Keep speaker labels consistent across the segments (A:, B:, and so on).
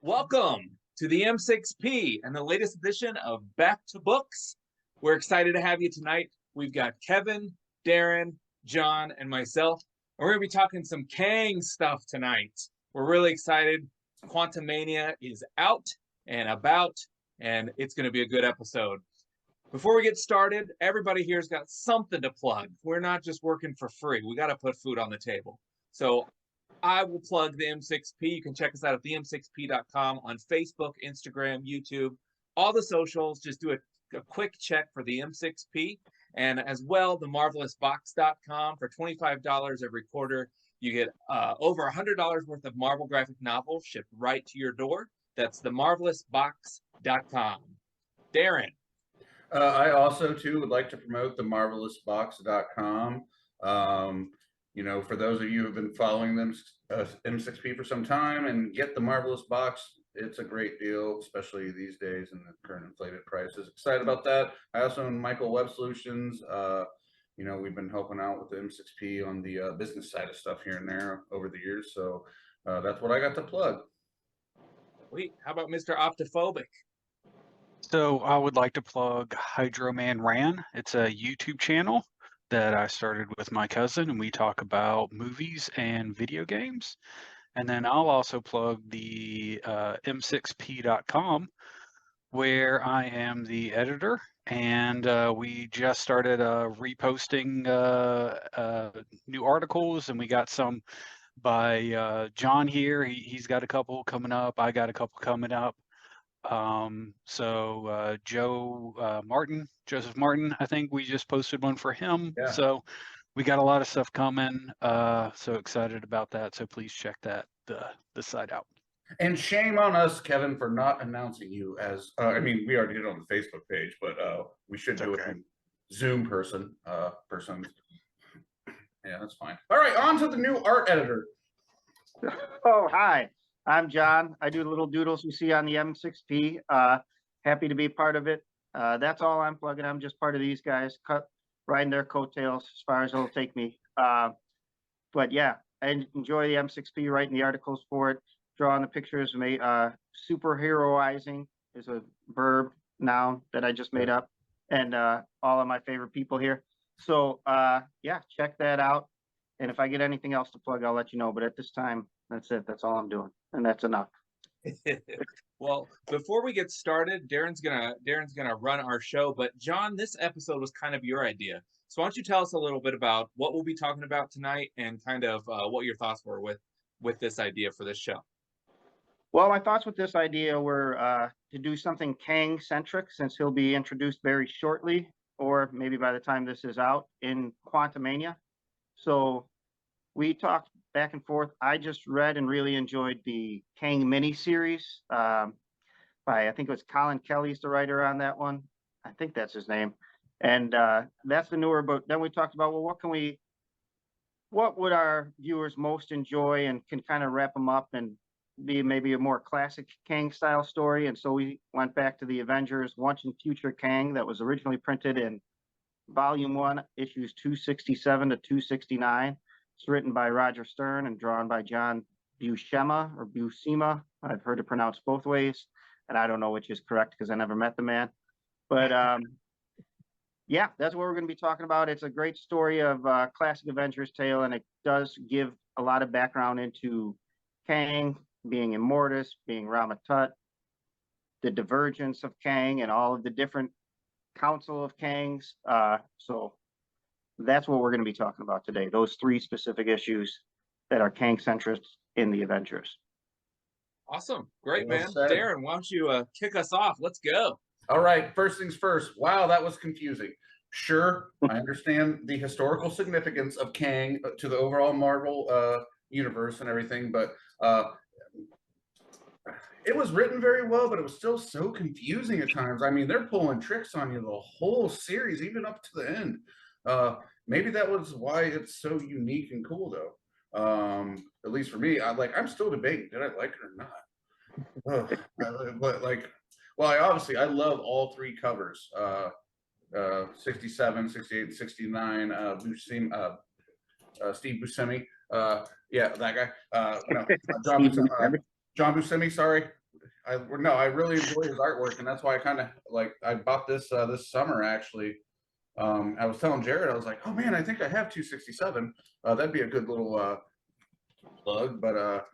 A: Welcome to the M6P and the latest edition of Back to Books. We're excited to have you tonight. We've got Kevin, Darren, John, and myself. And we're going to be talking some Kang stuff tonight. We're really excited. Quantumania is out and about, and it's going to be a good episode. Before we get started, everybody here's got something to plug. We're not just working for free. We got to put food on the table. So I will plug the M6P. You can check us out at them6p.com on Facebook, Instagram, YouTube, all the socials. Just do a quick check for the M6P. And as well, the marvelousbox.com for $25 every quarter. You get over $100 worth of Marvel graphic novels shipped right to your door. That's the marvelousbox.com. Darren.
B: I also, too, would like to promote the marvelousbox.com. You know, for those of you who have been following them, M6P for some time and get the Marvelous Box, it's a great deal, especially these days in the current inflated prices. Excited about that. I also own Michael Web Solutions. You know, we've been helping out with the M6P on the business side of stuff here and there over the years. So that's what I got to plug.
A: Wait, how about Mr. Optophobic?
C: So I would like to plug Hydro Man Ran. It's a YouTube channel that I started with my cousin, and we talk about movies and video games. And then I'll also plug the m6p.com, where I am the editor, and we just started reposting new articles, and we got some by John here. He's got a couple coming up. I got a couple coming up. Joseph Martin, I think we just posted one for him.
B: Yeah.
C: So we got a lot of stuff coming. So excited about that. So please check the site out.
B: And shame on us, Kevin, for not announcing you as, I mean, we already did it on the Facebook page, but we should do it in Zoom persons. Yeah, that's fine. All right, on to the new art editor.
D: Oh, hi. I'm John. I do the little doodles you see on the M6P. Happy to be part of it. That's all I'm plugging. I'm just part of these guys, riding their coattails as far as it'll take me. But yeah, I enjoy the M6P, writing the articles for it, drawing the pictures. Superheroizing is a verb, noun that I just made up, and all of my favorite people here. So yeah, check that out. And if I get anything else to plug, I'll let you know. But at this time, that's it. That's all I'm doing, and that's enough.
A: Well, before we get started, Darren's gonna run our show. But John, this episode was kind of your idea. So why don't you tell us a little bit about what we'll be talking about tonight, and kind of what your thoughts were with this idea for this show.
D: Well, my thoughts with this idea were to do something Kang centric, since he'll be introduced very shortly, or maybe by the time this is out, in Quantumania. So we talked back and forth. I just read and really enjoyed the Kang miniseries by, I think it was Colin Kelly's the writer on that one. I think that's his name. And that's the newer book. Then we talked about, well, what would our viewers most enjoy, and can kind of wrap them up and be maybe a more classic Kang style story. And so we went back to the Avengers Once and Future Kang that was originally printed in Volume 1, issues 267 to 269. It's written by Roger Stern and drawn by John Buscema or Buscema. I've heard it pronounced both ways, and I don't know which is correct because I never met the man. But yeah, that's what we're going to be talking about. It's a great story of classic Avengers tale, and it does give a lot of background into Kang being Immortus, being Ramatut, the divergence of Kang, and all of the different Council of Kangs. So that's what we're going to be talking about today. Those three specific issues that are Kang centric in the Avengers.
A: Awesome. Great,
B: Well
A: man.
B: said.
A: Darren, why don't you kick us off? Let's go.
B: All right, first things first. Wow, that was confusing. Sure, I understand the historical significance of Kang to the overall Marvel universe and everything, but it was written very well, but it was still so confusing at times. I mean, they're pulling tricks on you the whole series, even up to the end. Maybe that was why it's so unique and cool, though. At least for me, I'm still debating, did I like it or not? But like, well, I love all three covers. 67, 68, 69, Steve Buscemi. Yeah, that guy. No, John Buscemi, sorry. I really enjoy his artwork, and that's why I kind of like I bought this this summer actually. I was telling Jared, I was like, oh man, I think I have 267. That'd be a good little plug. But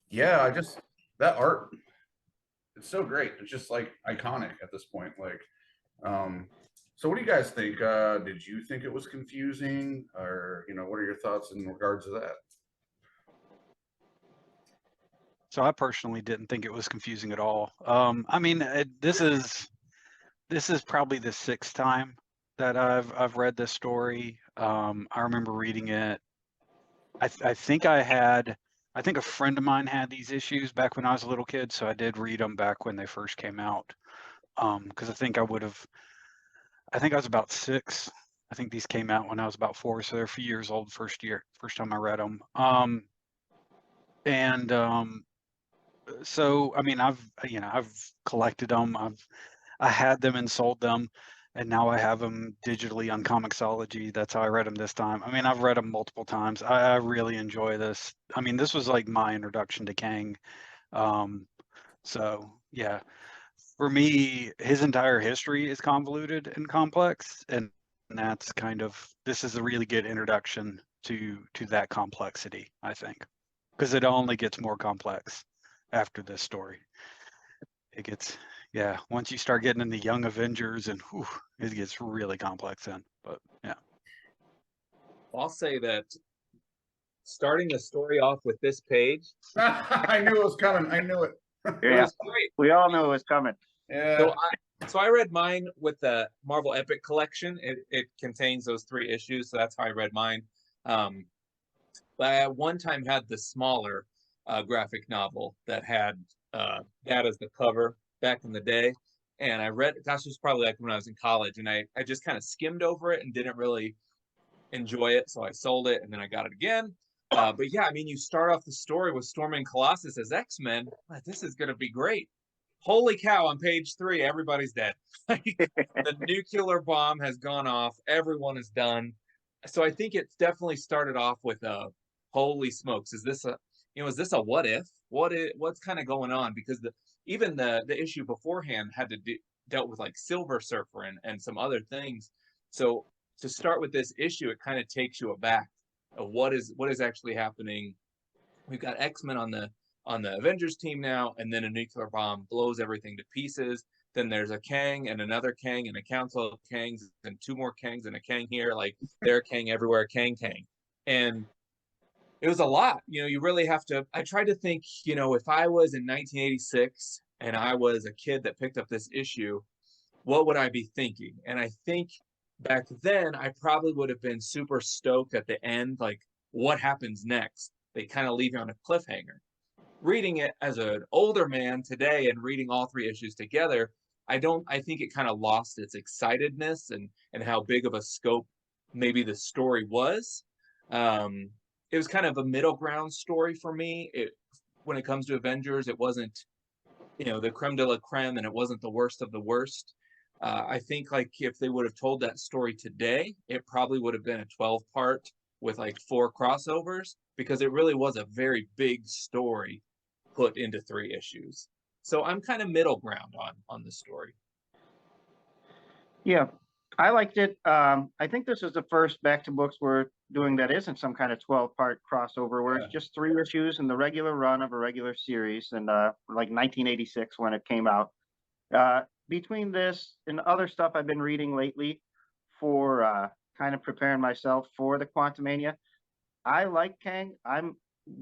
B: yeah, I just that art, it's so great. It's just like iconic at this point. Like, so what do you guys think? Did you think it was confusing, or what are your thoughts in regards to that?
C: So I personally didn't think it was confusing at all. I mean, this is probably the sixth time that I've read this story. I remember reading it. I think a friend of mine had these issues back when I was a little kid, so I did read them back when they first came out. Because I think I was about 6. I think these came out when I was about 4, so they're a few years old. First time I read them. And so I mean, I've collected them. I had them and sold them, and now I have them digitally on Comixology. That's how I read them this time. I mean, I've read them multiple times. I really enjoy this. I mean, this was like my introduction to Kang. So yeah, for me, his entire history is convoluted and complex, and that's this is a really good introduction to that complexity, I think, because it only gets more complex after this story. It gets, yeah, once you start getting in the Young Avengers and whew, it gets really complex then. But yeah.
A: I'll say that starting the story off with this page,
B: I knew it was coming. I knew it.
A: it
D: Yeah,
A: was great.
D: we all knew it was coming.
B: Yeah.
A: So I read mine with the Marvel Epic Collection. It contains those 3 issues, so that's how I read mine. But I at one time had the smaller graphic novel that had that as the cover back in the day. And I read, gosh, it was probably like when I was in college, and I just kind of skimmed over it and didn't really enjoy it. So I sold it, and then I got it again. But yeah, I mean, you start off the story with Storm and Colossus as X-Men. This is going to be great. Holy cow, on page 3, everybody's dead. The nuclear bomb has gone off. Everyone is done. So I think it's definitely started off with holy smokes, is this a what if? What's kind of going on? Because even the issue beforehand had to dealt with like Silver Surfer and some other things. So to start with this issue, it kind of takes you aback of what is actually happening. We've got X-Men on the Avengers team now, and then a nuclear bomb blows everything to pieces. Then there's a Kang and another Kang and a council of Kangs and 2 more Kangs and a Kang here. Like, they're Kang everywhere, Kang. And it was a lot. You really have to. I tried to think, if I was in 1986 and I was a kid that picked up this issue, what would I be thinking? And I think back then I probably would have been super stoked at the end, like, what happens next? They kind of leave you on a cliffhanger. Reading it as an older man today and reading all 3 issues together, I think it kind of lost its excitedness and how big of a scope maybe the story was. It was kind of a middle ground story for me. When it comes to Avengers, it wasn't, the creme de la creme, and it wasn't the worst of the worst. I think like if they would have told that story today, it probably would have been a 12-part with like 4 crossovers, because it really was a very big story put into 3 issues. So I'm kind of middle ground on the story.
D: Yeah, I liked it. I think this is the first Back to Books we're doing that isn't some kind of 12-part crossover, where it's just 3 issues in the regular run of a regular series, and like 1986 when it came out. Between this and other stuff I've been reading lately for kind of preparing myself for the Quantumania, I like Kang. I'm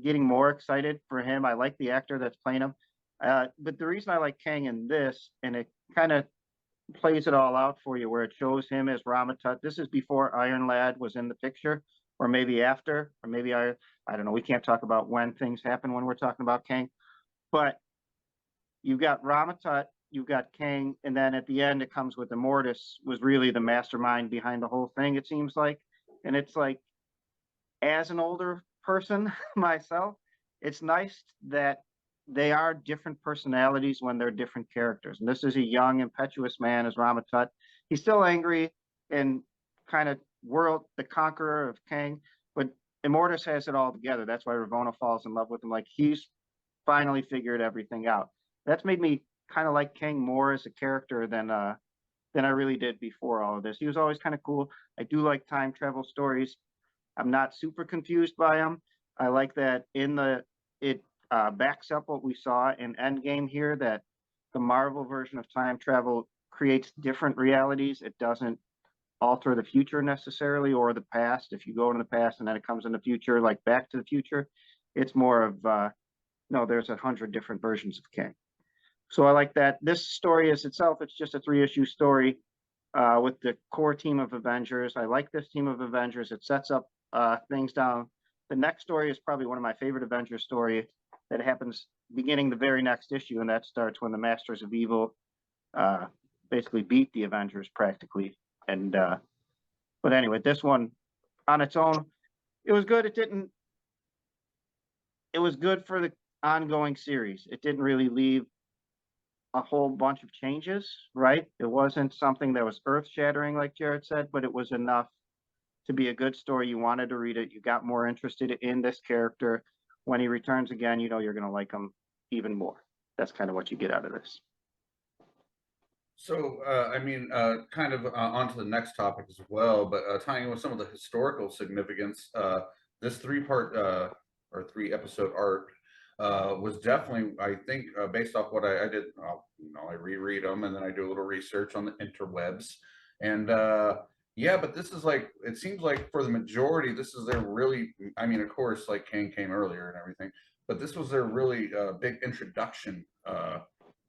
D: getting more excited for him. I like the actor that's playing him. But the reason I like Kang in this, and it kind of plays it all out for you, where it shows him as Ramatut. This is before Iron Lad was in the picture, or maybe after, or maybe I don't know. We can't talk about when things happen when we're talking about Kang. But you've got Ramatut, you've got Kang, and then at the end it comes with Immortus, was really the mastermind behind the whole thing, it seems like. And it's like, as an older person myself, it's nice that they are different personalities when they're different characters. And this is a young, impetuous man as Ramatut. He's still angry and kind of the conqueror of Kang, but Immortus has it all together. That's why Ravonna falls in love with him. Like, he's finally figured everything out. that's made me kind of like Kang more as a character than I really did before all of this. He was always kind of cool. I do like time travel stories. I'm not super confused by them. I like that it backs up what we saw in Endgame here, that the Marvel version of time travel creates different realities. It doesn't alter the future necessarily, or the past. If you go into the past and then it comes in the future, like Back to the Future, it's more of no, there's 100 different versions of Kang. So I like that. This story is itself, it's just a 3-issue story with the core team of Avengers. I like this team of Avengers. It sets up things down. The next story is probably one of my favorite Avengers story that happens beginning the very next issue, and that starts when the Masters of Evil basically beat the Avengers practically. And but anyway, this one on its own, it was good. It was good for the ongoing series. It didn't really leave a whole bunch of changes, right? It wasn't something that was earth-shattering, like Jared said, but it was enough to be a good story. You wanted to read it. You got more interested in this character. When he returns again, you know you're going to like him even more. That's kind of what you get out of this.
B: So, I mean, kind of on to the next topic as well, but tying in with some of the historical significance, this 3-part or 3-episode arc was definitely, I think, based off what I did, I reread them and then I do a little research on the interwebs. And yeah, but this is like, it seems like for the majority, this is their really, I mean, of course, like Kang came earlier and everything, but this was their really big introduction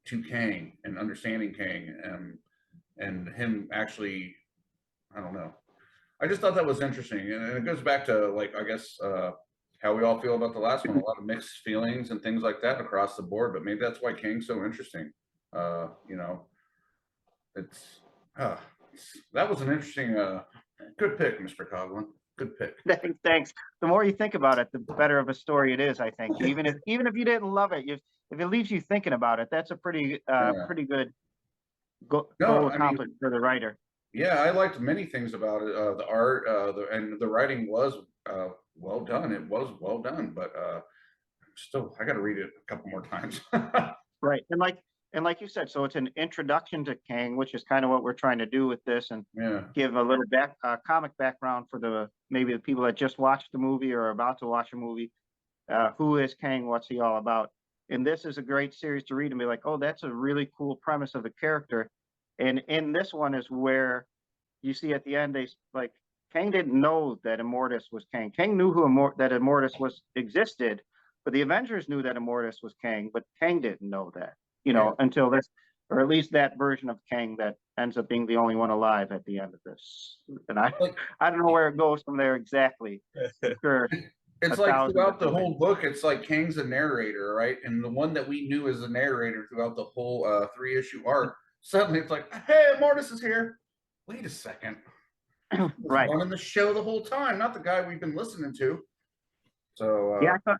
B: to Kang and understanding Kang and him actually, I don't know. I just thought that was interesting, and it goes back to, like, I guess how we all feel about the last one. A lot of mixed feelings and things like that across the board, but maybe that's why Kang's so interesting. You know, it's that was an interesting, good pick, Mr. Coughlin. Good pick.
D: Thanks. The more you think about it, the better of a story it is, I think. Even if you didn't love it, if it leaves you thinking about it, that's a pretty pretty good goal accomplished for the writer.
B: Yeah, I liked many things about it. The art, and the writing was well done. It was well done, but still, I got to read it a couple more times.
D: Right, and like you said, so it's an introduction to Kang, which is kind of what we're trying to do with this, and
B: Yeah.
D: give a little comic background for maybe the people that just watched the movie or are about to watch a movie. Who is Kang? What's he all about? And this is a great series to read and be like, oh, that's a really cool premise of a character. And in this one is where you see at the end, Kang didn't know that Immortus was Kang. Kang knew that Immortus existed, but the Avengers knew that Immortus was Kang, but Kang didn't know that, until this, or at least that version of Kang that ends up being the only one alive at the end of this. And I don't know where it goes from there exactly. Sure.
B: It's like throughout the whole book, it's like Kang's a narrator, right? And the one that we knew as the narrator throughout the whole 3-issue arc, suddenly it's like, hey, Immortus is here. Wait a second.
D: Right.
B: Running the show the whole time, not the guy we've been listening to. So
D: yeah, I thought,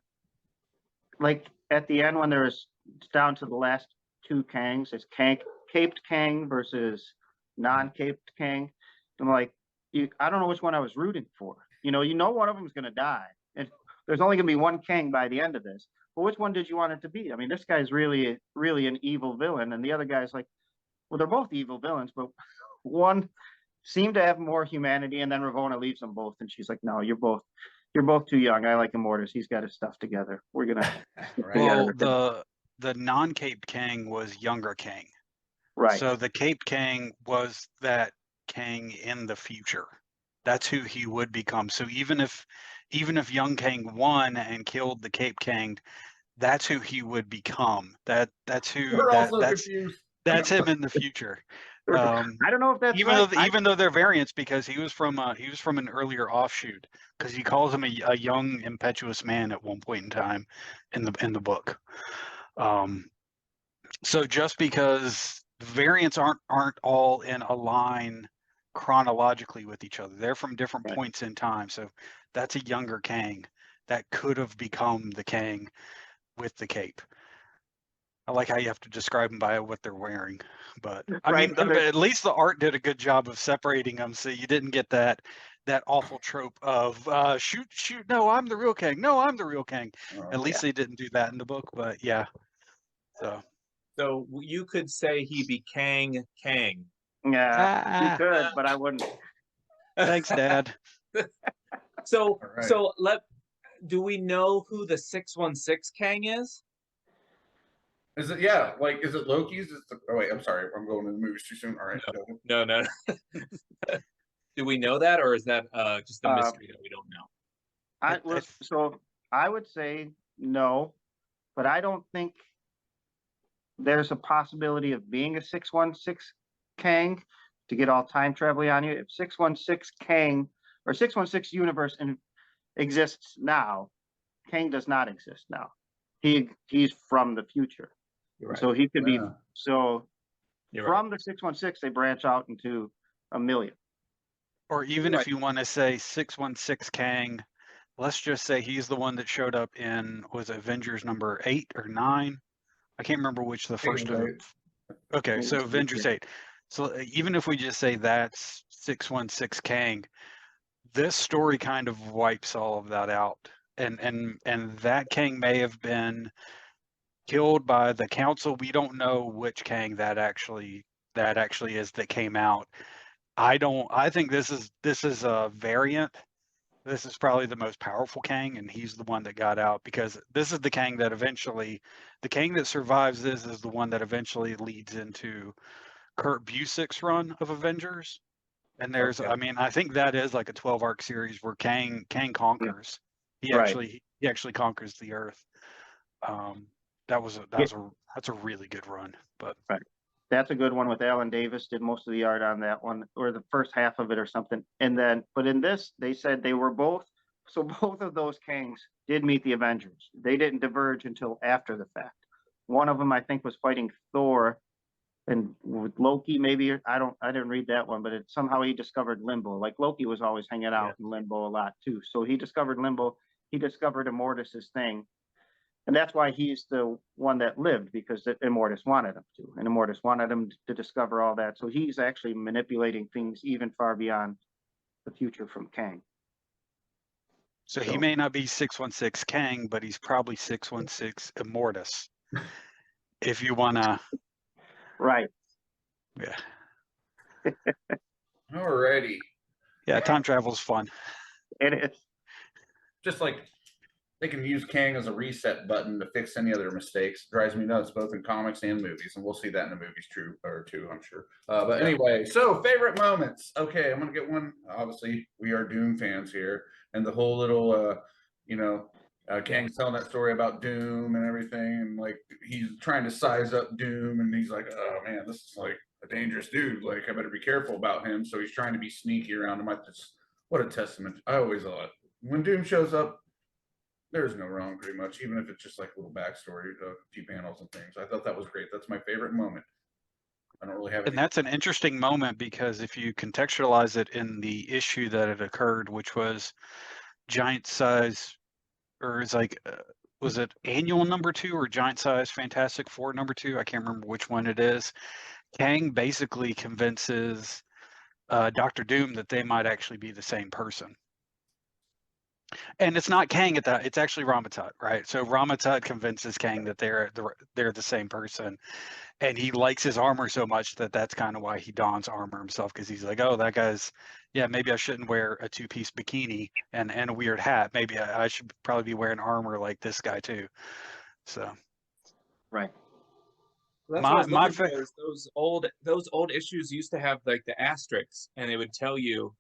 D: like at the end when it's down to the last 2 Kangs, it's caped Kang versus non-caped Kang. I'm like, I don't know which one I was rooting for. One of them is going to die, and there's only going to be one Kang by the end of this. But which one did you want it to be? I mean, this guy's really, really an evil villain, and the other guy's like, well, they're both evil villains, but one seemed to have more humanity, and then Ravonna leaves them both, and she's like, no, you're both too young. I like Immortus. He's got his stuff together. We're gonna
C: well, the non-caped Kang was younger Kang,
D: right?
C: So the caped Kang was that Kang in the future. That's who he would become. So even if young Kang won and killed the caped Kang, that's who he would become. That's him in the future.
D: I don't know if that's
C: even though they're variants, because he was from an earlier offshoot, because he calls him a young impetuous man at one point in time in the book. So just because variants aren't all in a line chronologically with each other, they're from different points in time. So that's a younger Kang that could have become the Kang with the cape. I like how you have to describe them by what they're wearing, but I mean, at least the art did a good job of separating them, so you didn't get that awful trope of shoot, no, I'm the real Kang, no, I'm the real Kang. At least they didn't do that in the book, but yeah. So
A: So you could say he be Kang.
D: Yeah, you
C: Ah,
D: could, but I wouldn't.
C: thanks, Dad.
A: So
B: All right.
A: so do we know who the 616 Kang is?
B: Is it, yeah, like, is it Loki's? Oh, wait, I'm sorry. I'm going to the movies too soon. All right.
A: No. Do we know that, or is that just a mystery that we don't know?
D: So I would say no, but I don't think there's a possibility of being a 616 Kang to get all time traveling on you. If 616 Kang or 616 universe exists now, Kang does not exist now. He's from the future.
A: You're right.
D: So he could be
B: Yeah.
A: You're
D: from the 616 they branch out into a million.
C: Or even
A: Right.
C: if you want to say 616 Kang, let's just say he's the one that showed up in, was it Avengers number 8 or 9? I can't remember which the
B: think it
C: first
B: was
C: of.
B: 8.
C: Okay,
D: Maybe
C: so
D: it's
C: Avengers
D: easier.
C: 8. So even if we just say that's 616 Kang, this story kind of wipes all of that out. And that Kang may have been killed by the council. We don't know which Kang that actually is that came out. I think this is a variant. This is probably the most powerful Kang, and he's the one that got out because this is the Kang that survives this is the one that eventually leads into Kurt Busiek's run of Avengers. And there's,
B: Okay.
C: I mean, I think that is like a 12 arc series where Kang conquers. He
D: Right.
C: actually conquers the Earth. That's a really good run. But
D: Right. That's a good one with Alan Davis, did most of the art on that one, or the first half of it or something. And then, but in this, they said they were both, so both of those Kangs did meet the Avengers. They didn't diverge until after the fact. One of them, I think, was fighting Thor, and with Loki, maybe, I didn't read that one, but somehow he discovered Limbo. Like Loki was always hanging out in Limbo a lot too. So he discovered Limbo, he discovered Immortus's thing. And that's why he's the one that lived, because Immortus wanted him to, and Immortus wanted him to discover all that. So he's actually manipulating things even far beyond the future from Kang.
C: so he may not be 616 Kang, but he's probably 616 Immortus. If you wanna,
D: Right.
C: yeah,
B: Alrighty.
C: yeah, time travel's fun.
D: It is.
B: Just like they can use Kang as a reset button to fix any other mistakes. Drives me nuts, both in comics and movies, and we'll see that in the movies too, I'm sure. But anyway, so favorite moments. Okay, I'm gonna get one. Obviously, we are Doom fans here, and the whole little, Kang's telling that story about Doom and everything, and like he's trying to size up Doom, and he's like, "Oh man, this is like a dangerous dude. Like I better be careful about him." So he's trying to be sneaky around him. What a testament! I always thought when Doom shows up, there's no wrong, pretty much, even if it's just like a little backstory, a few panels and things. I thought that was great. That's my favorite moment. I don't really have
C: And
B: any.
C: that's an interesting moment because if you contextualize it in the issue that had occurred, which was giant size, or it's like, was it annual number 2 or giant size Fantastic Four number 2? I can't remember which one it is. Kang basically convinces Doctor Doom that they might actually be the same person. And it's not Kang at that; it's actually Ramatut, right? So Ramatut convinces Kang that they're the same person, and he likes his armor so much that that's kind of why he dons armor himself, because he's like, oh, that guy's, yeah, maybe I shouldn't wear a 2-piece bikini and a weird hat. Maybe I should probably be wearing armor like this guy too. So
D: Right.
A: That's what I was
C: my
A: looking for. Is those old issues used to have like the asterisks, and it would tell you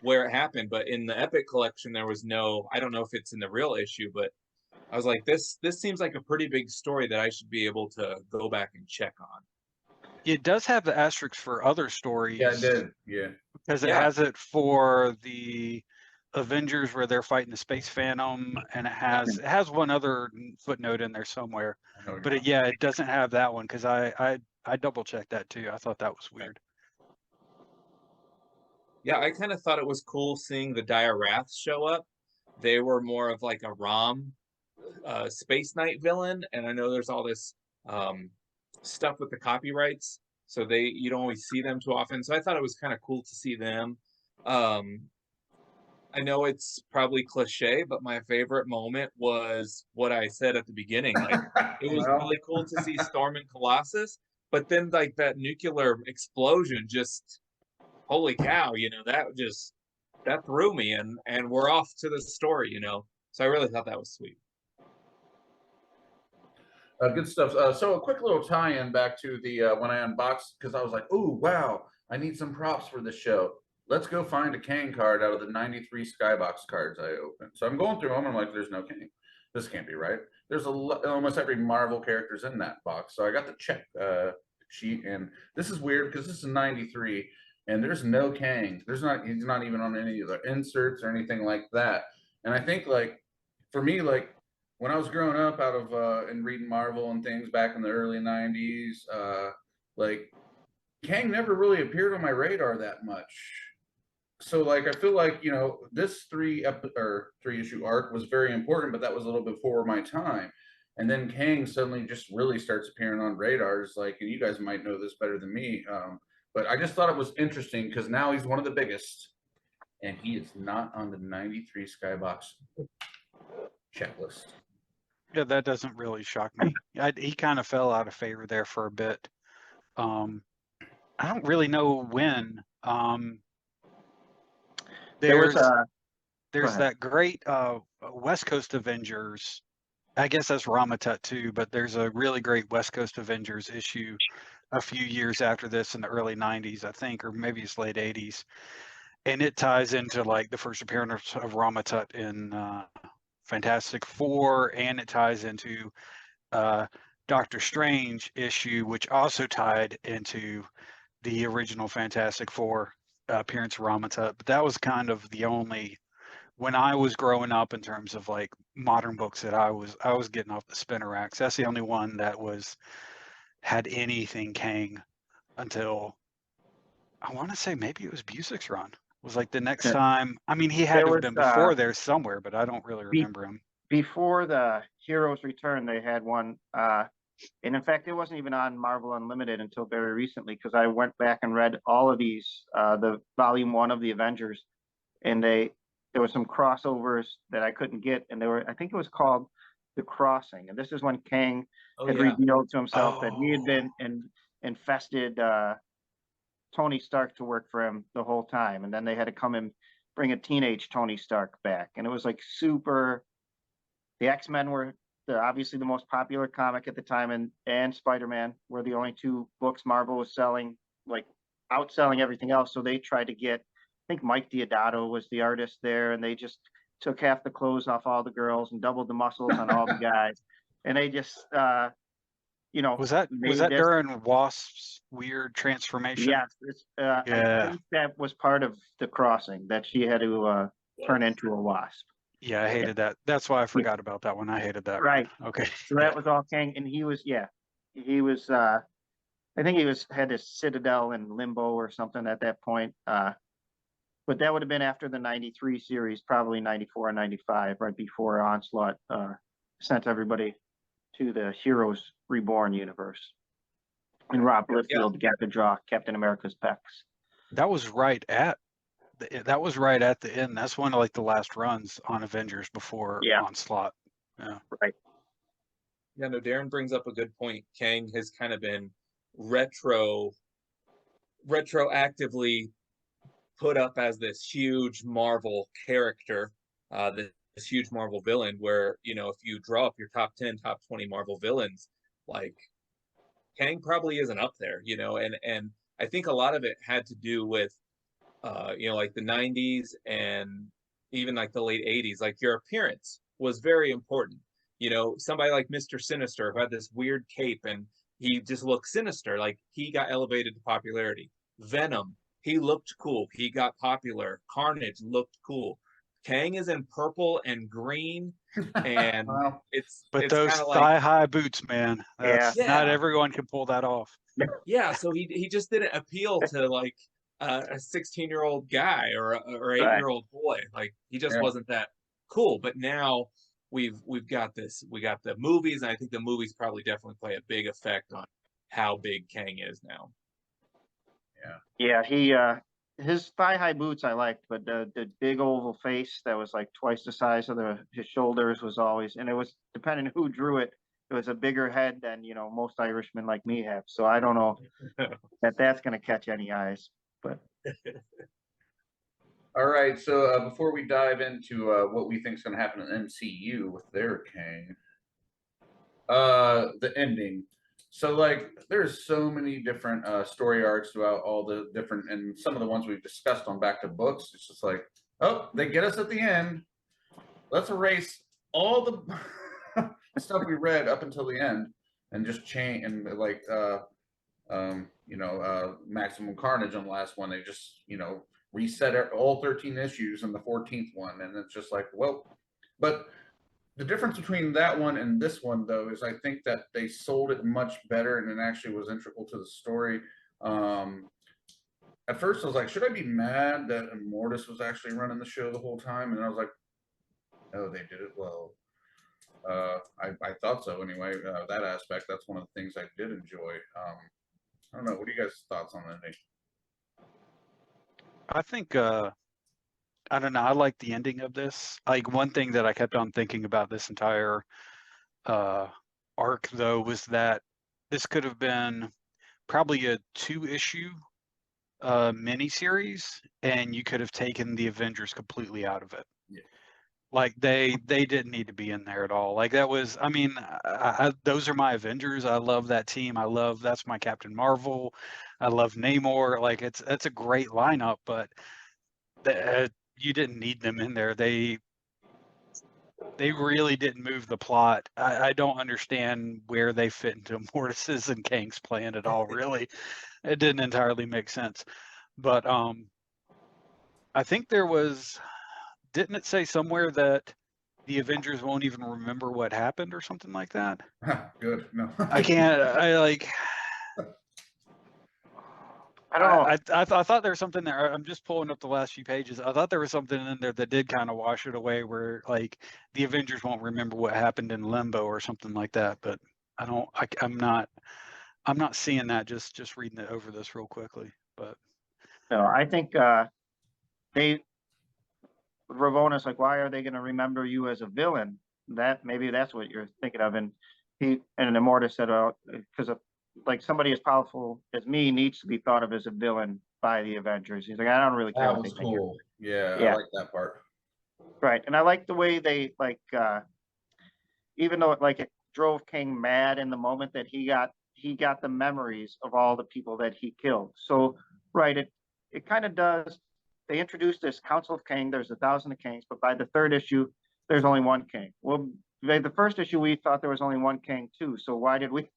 A: where it happened. But in the Epic collection, there was no. I don't know if it's in the real issue, but I was like, this seems like a pretty big story that I should be able to go back and check on.
C: It does have the asterisks for other stories.
B: Yeah, it did. Yeah.
C: Because it has it for the Avengers where they're fighting the Space Phantom, and it has one other footnote in there somewhere. But it doesn't have that one because I double checked that too. I thought that was weird.
A: Yeah, I kind of thought it was cool seeing the Dire Wraths show up. They were more of like a ROM Space Knight villain, and I know there's all this stuff with the copyrights, so you don't always see them too often. So I thought it was kind of cool to see them. I know it's probably cliche, but my favorite moment was what I said at the beginning. Like, it was
B: Well,
A: really cool to see Storm and Colossus, but then like that nuclear explosion just, holy cow, that threw me, and we're off to the story. So I really thought that was sweet.
B: Good stuff. So a quick little tie-in back to the when I unboxed, because I was like, "Oh wow, I need some props for this show. Let's go find a Kang card out of the '93 Skybox cards I opened." So I'm going through them. And I'm like, "There's no Kang. This can't be right." There's almost every Marvel character's in that box. So I got the check sheet, and this is weird because this is '93, and there's no Kang. He's not even on any of the inserts or anything like that. And I think like for me, like when I was growing up out of and reading Marvel and things back in the early '90s, like Kang never really appeared on my radar that much. So like I feel like this three issue arc was very important, but that was a little before my time. And then Kang suddenly just really starts appearing on radars, like, and you guys might know this better than me. But I just thought it was interesting because now he's one of the biggest, and he is not on the '93 Skybox checklist.
C: Yeah, that doesn't really shock me. He kind of fell out of favor there for a bit. I don't really know when.
D: There was
C: There's
D: ahead.
C: that great West Coast Avengers. I guess that's Ramatut too, but there's a really great West Coast Avengers issue a few years after this in the early '90s, I think, or maybe it's late '80s, and it ties into like the first appearance of Ramatut in Fantastic Four, and it ties into Doctor Strange issue, which also tied into the original Fantastic Four appearance of Ramatut. But that was kind of the only, when I was growing up in terms of like modern books that I was getting off the spinner racks. That's the only one that had anything Kang until I want to say maybe it was Busick's run. Was like the next
D: Yeah.
C: time. I mean, he had
D: There
C: to have
D: was
C: been before there somewhere, but I don't really remember him.
D: before the Heroes Return, they had one. And in fact, it wasn't even on Marvel Unlimited until very recently because I went back and read all of these, the volume 1 of the Avengers, and there were some crossovers that I couldn't get, and I think it was called The Crossing, and this is when Kang had revealed to himself that he had been infested Tony Stark to work for him the whole time, and then they had to come and bring a teenage Tony Stark back, and it was like super. The X-Men were obviously the most popular comic at the time, and Spider-Man were the only two books Marvel was selling, like outselling everything else. So they tried to get, I think Mike Diodato was the artist there, and they just took half the clothes off all the girls and doubled the muscles on all the guys. And they just,
C: Was that during Wasp's weird transformation?
D: Yes, I think that was part of the crossing, that she had to turn into a wasp.
C: Yeah, I hated that. That's why I forgot about that one. I hated that.
D: Right.
C: One. Okay.
D: So that was all Kang, and he was I think he had his Citadel in Limbo or something at that point. But that would have been after the '93 series, probably '94 and '95, right before Onslaught sent everybody to the Heroes Reborn universe. And Rob Liefeld got to draw Captain America's pecs.
C: That was right at the end. That's one of like the last runs on Avengers before Onslaught. Yeah.
D: Right.
A: Yeah, no, Darren brings up a good point. Kang has kind of been retroactively put up as this huge Marvel character, this huge Marvel villain, where, if you draw up your top 10, top 20 Marvel villains, like Kang probably isn't up there, and I think a lot of it had to do with, like the '90s and even like the late '80s, like your appearance was very important. Somebody like Mr. Sinister who had this weird cape and he just looked sinister, like he got elevated to popularity. Venom, he looked cool, he got popular. Carnage looked cool. Kang is in purple and green, and
B: Wow.
A: it's
C: those thigh-high boots, man. Not everyone can pull that off.
A: Yeah, so he just didn't appeal to like a 16-year-old guy or 8-year-old boy. Like he just wasn't that cool. But now we got the movies, and I think the movies probably definitely play a big effect on how big Kang is now.
D: Yeah, he his thigh-high boots I liked, but the big oval face that was like twice the size of his shoulders was always, and it was depending who drew it, it was a bigger head than most Irishmen like me have. So I don't know that that's going to catch any eyes. But
B: All right, so before we dive into what we think is going to happen in MCU with their Kang, the ending. So like, there's so many different story arcs throughout all the different, and some of the ones we've discussed on Back to Books. It's just like, oh, they get us at the end. Let's erase all the stuff we read up until the end and just change and like Maximum Carnage on the last one. They just reset all 13 issues in the 14th one, and it's just like, well, but the difference between that one and this one, though, is I think that they sold it much better, and it actually was integral to the story. At first, I was like, should I be mad that Immortus was actually running the show the whole time? And I was like, no, they did it well. I thought so anyway. That aspect, that's one of the things I did enjoy. I don't know. What are you guys' thoughts on that?
C: I think I don't know. I like the ending of this. Like, one thing that I kept on thinking about this entire arc, though, was that this could have been probably a 2-issue miniseries, and you could have taken the Avengers completely out of it.
B: Yeah.
C: Like, they didn't need to be in there at all. Like, that was, I mean, those are my Avengers. I love that team. That's my Captain Marvel. I love Namor. Like, it's a great lineup, but you didn't need them in there. They really didn't move the plot. I don't understand where they fit into Mortis's and Kang's plan at all, really. It didn't entirely make sense. But I think didn't it say somewhere that the Avengers won't even remember what happened or something like that?
B: Good. No.
C: I
D: don't know.
C: I thought there was something there. I'm just pulling up the last few pages. I thought there was something in there that did kind of wash it away, where like the Avengers won't remember what happened in Limbo or something like that. But I'm not seeing that. Just reading it over this real quickly. But
D: No, I think Ravona's like, why are they going to remember you as a villain? Maybe that's what you're thinking of. And Immortus said, because like somebody as powerful as me needs to be thought of as a villain by the Avengers. He's like, I don't really care
B: That
D: what they
B: was
D: think.
B: cool. Yeah,
D: Yeah.
B: I like that part.
D: Right. And I like the way they even though it drove King mad in the moment that he got the memories of all the people that he killed. So right, it kind of does. They introduced this Council of Kang. There's 1,000 of Kangs, but by the 3rd issue, there's only one Kang. Well, by the 1st issue, we thought there was only one Kang too. So why did we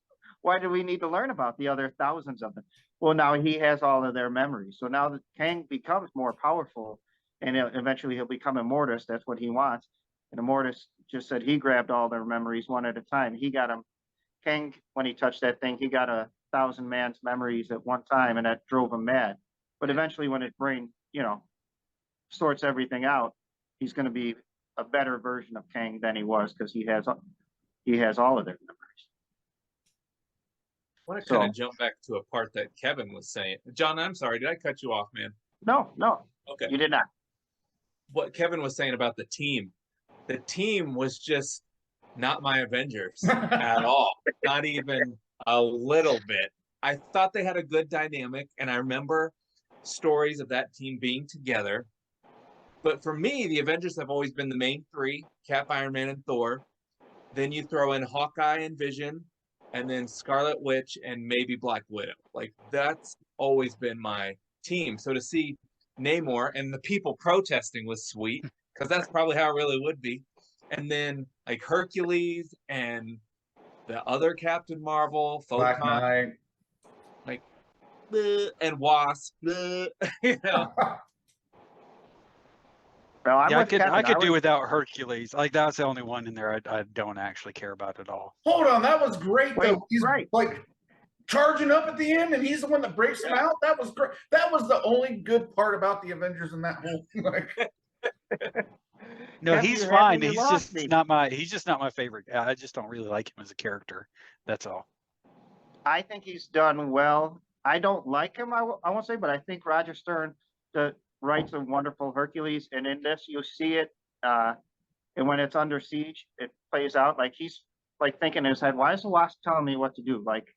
D: need to learn about the other thousands of them? Well, now he has all of their memories. So now that Kang becomes more powerful, and eventually he'll become Immortus. That's what he wants. And Immortus just said he grabbed all their memories one at a time. He got them. Kang, when he touched that thing, he got 1,000 man's memories at one time, and that drove him mad. But eventually, when his brain, sorts everything out, he's going to be a better version of Kang than he was, because he has all of their memories.
A: I want to kind of jump back to a part that Kevin was saying. John, I'm sorry, did I cut you off, man?
D: No.
A: Okay.
D: You did not.
A: What Kevin was saying about the team was just not my Avengers at all. Not even a little bit. I thought they had a good dynamic, and I remember stories of that team being together. But for me, the Avengers have always been the main 3, Cap, Iron Man, and Thor. Then you throw in Hawkeye and Vision, and then Scarlet Witch and maybe Black Widow. Like, that's always been my team. So to see Namor and the people protesting was sweet, because that's probably how it really would be. And then like Hercules and the other Captain Marvel,
B: Black
A: Photon,
B: Knight,
A: like, and Wasp, you know.
D: Well,
C: yeah, I could do without Hercules. Like, that's the only one in there I don't actually care about at all.
B: Hold on, that was great though. He's
D: right.
B: like charging up at the end, and he's the one that breaks him out. That was great. That was the only good part about the Avengers in that whole like.
C: No, he's fine. He's just not my favorite. I just don't really like him as a character. That's all.
D: I think he's done well. I don't like him, I won't say, but I think Roger Stern writes a wonderful Hercules, and in this you see it. And when it's under siege, it plays out like he's like thinking in his head, "Why is the Wasp telling me what to do?" Like,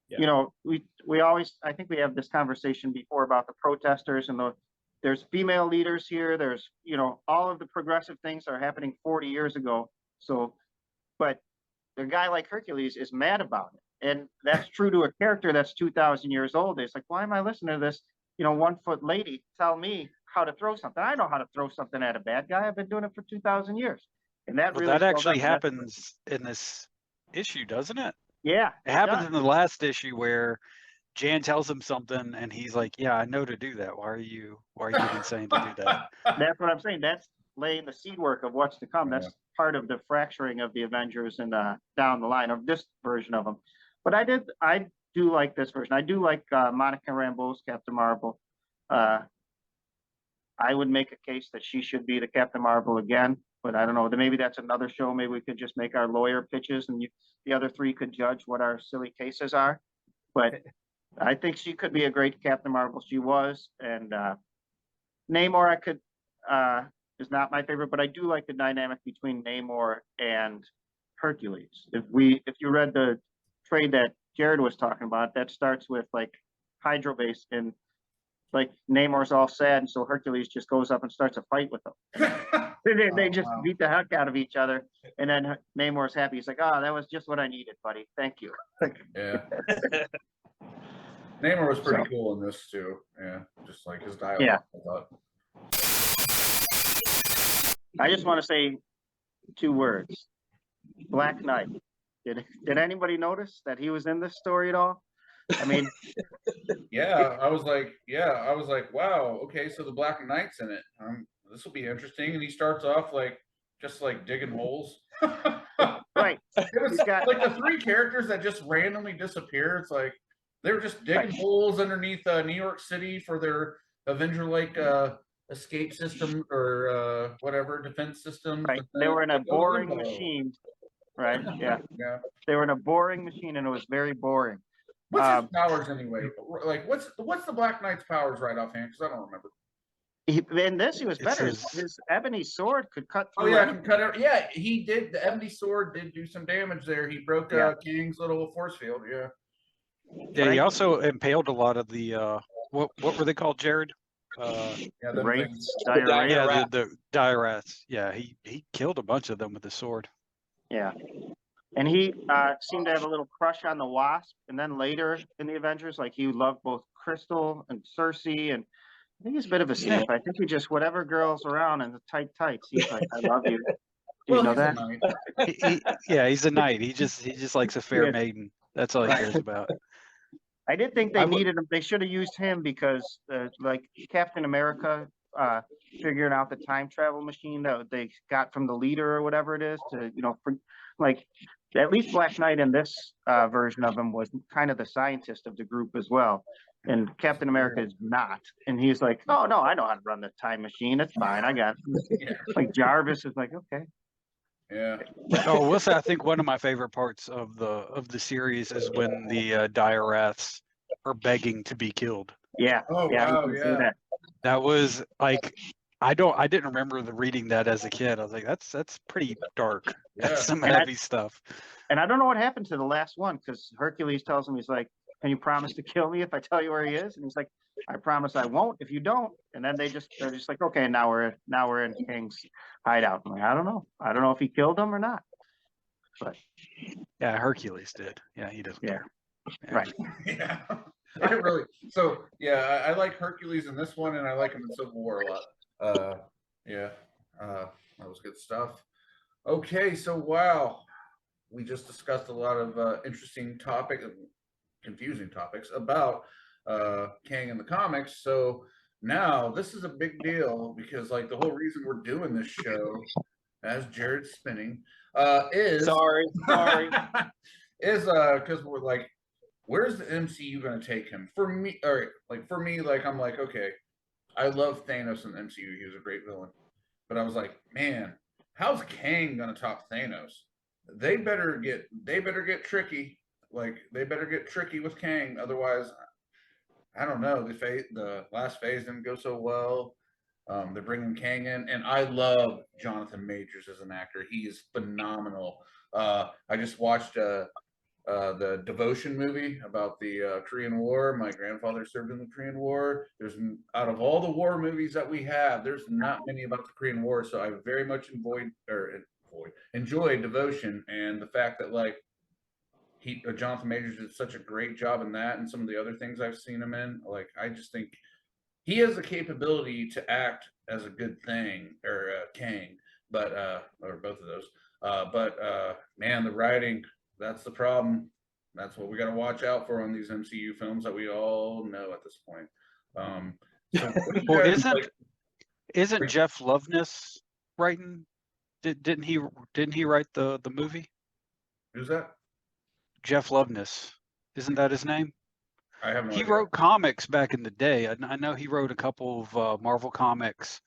A: Yeah.
D: you know, we always, I think we have this conversation before about the protesters and there's female leaders here. There's, you know, all of the progressive things are happening 40 years ago. So, but a guy like Hercules is mad about it. And that's true to a character that's 2,000 years old. It's like, why am I listening to this, you know, 1-foot lady tell me how to throw something? I know how to throw something at a bad guy. I've been doing it for 2,000 years. And that
C: Well,
D: really
C: that
D: shows
C: actually
D: up.
C: happens in this issue, doesn't it?
D: Yeah.
C: It happens
D: does.
C: in the last issue where Jan tells him something and he's like, "Yeah, I know to do that. Why are you even saying to do that?"
D: That's what I'm saying. That's laying the seed work of what's to come.
B: Yeah.
D: That's part of the fracturing of the Avengers and down the line of this version of them. But I do like this version. I do like Monica Rambeau's Captain Marvel. I would make a case that she should be the Captain Marvel again, but I don't know. Maybe that's another show. Maybe we could just make our lawyer pitches, and the other three could judge what our silly cases are. But I think she could be a great Captain Marvel. She was, and Namor is not my favorite, but I do like the dynamic between Namor and Hercules. If you read the trade that Jared was talking about, that starts with like Hydro base, and like Namor's all sad, and so Hercules just goes up and starts a fight with them. They just beat the heck out of each other, and then Namor's happy. He's like, "Oh, that was just what I needed, buddy. Thank you."
B: Yeah. Namor was pretty cool in this too. Yeah, just like his dialogue.
D: Yeah.
B: I thought.
D: I just want to say 2 words: Black Knight. Did anybody notice that he was in this story at all? I mean,
B: Yeah, I was like, wow, okay, so the Black Knight's in it. This will be interesting. And he starts off like just like digging holes.
D: right.
B: It was
D: He's got-
B: like the 3 characters that just randomly disappear. It's like they were just digging holes underneath New York City for their Avenger-like escape system or whatever defense system.
D: Right. They were in a boring machine. Right. Yeah.
B: Yeah.
D: They were in a boring machine, and it was very boring.
B: What's his powers anyway? Like, what's the Black Knight's powers right offhand? Because I don't remember.
D: In this, he was better. His ebony sword could cut through.
B: Oh yeah, can cut it. Yeah, he did. The ebony sword did do some damage there. He broke Kang's little force field. Yeah.
C: Yeah, he also impaled a lot of the what were they called, Jared?
B: Yeah, them
D: Wraiths,
B: things.
D: dire wraiths.
C: Yeah, the dire rats. Yeah, he killed a bunch of them with the sword.
D: Yeah. And he seemed to have a little crush on the Wasp. And then later in the Avengers, like he loved both Crystal and Cersei. And I think he's a bit of a simp. I think he just, whatever girl's around in the tight tights, he's like, "I love you." Do you know that?
C: Yeah, he's a knight. He just likes a fair maiden. That's all he cares about.
D: I did think they needed him. They should have used him because, like Captain America, figuring out the time travel machine that they got from the leader or whatever it is to, you know, like at least Black Knight in this version of him was kind of the scientist of the group as well. And Captain America is not. And he's like, "Oh no, I know how to run the time machine. It's fine. I got it."
B: Yeah.
D: Like Jarvis is like, "Okay."
B: Yeah.
C: Oh, we'll say I think one of my favorite parts of the series is when the dire rats are begging to be killed.
D: Yeah.
B: Oh
D: yeah,
B: wow,
D: we can see
B: yeah.
D: that.
C: That was like I didn't remember reading that as a kid. I was like, that's pretty dark.
B: Yeah.
C: That's some
D: And
C: heavy stuff.
D: And I don't know what happened to the last one, because Hercules tells him, he's like, "Can you promise to kill me if I tell you where he is?" And he's like, "I promise I won't if you don't." And then they're just like, "Okay, now we're in Kang's hideout." I'm like, I don't know if he killed him or not. But
C: Yeah, Hercules did. Yeah, he doesn't
D: Yeah.
C: care. Yeah.
D: right.
B: Yeah. I really. So yeah, I like Hercules in this one, and I like him in Civil War a lot. Yeah. That was good stuff. Okay, so wow, we just discussed a lot of interesting confusing topics about Kang in the comics. So now this is a big deal because like the whole reason we're doing this show, as Jared's spinning, is
A: Sorry.
B: is because we're like, where's the MCU going to take him? For me, like I'm like, okay, I love Thanos in the MCU. He was a great villain, but I was like, man, how's Kang going to top Thanos? They better get tricky. Like they better get tricky with Kang, otherwise I don't know. The last phase didn't go so well. They're bringing Kang in, and I love Jonathan Majors as an actor. He is phenomenal. I just watched the Devotion movie about the Korean War. My grandfather served in the Korean War. Out of all the war movies that we have, there's not many about the Korean War. So I very much enjoyed Devotion, and the fact that like Jonathan Majors did such a great job in that, and some of the other things I've seen him in. Like I just think he has the capability to act as a good thing, or Kang, but or both of those. But man, the writing, that's the problem. That's what we got to watch out for on these MCU films that we all know at this point. So what do you
C: Well,
B: guys
C: isn't Jeff Loveness writing? Didn't he write the movie?
B: Who's that?
C: Jeff Loveness, isn't that his name?
B: I have no
C: He
B: idea.
C: wrote comics back in the day. I know he wrote a couple of Marvel comics.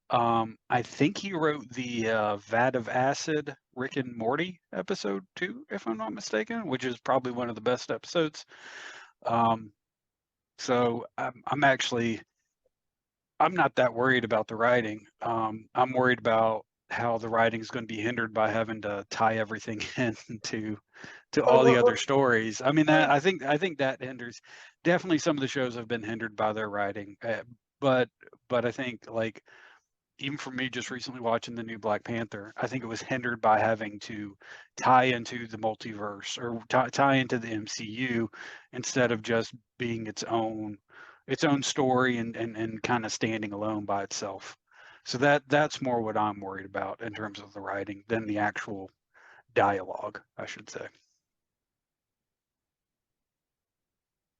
C: I think he wrote the Vat of Acid Rick and Morty episode 2, if I'm not mistaken, which is probably one of the best episodes. So I'm not that worried about the writing. I'm worried about how the writing is going to be hindered by having to tie everything into all the other stories. I mean, I think that hinders. Definitely, some of the shows have been hindered by their writing, but I think like even for me, just recently watching the new Black Panther, I think it was hindered by having to tie into the multiverse or tie into the MCU instead of just being its own story and kind of standing alone by itself. So that's more what I'm worried about in terms of the writing than the actual dialogue, I should say.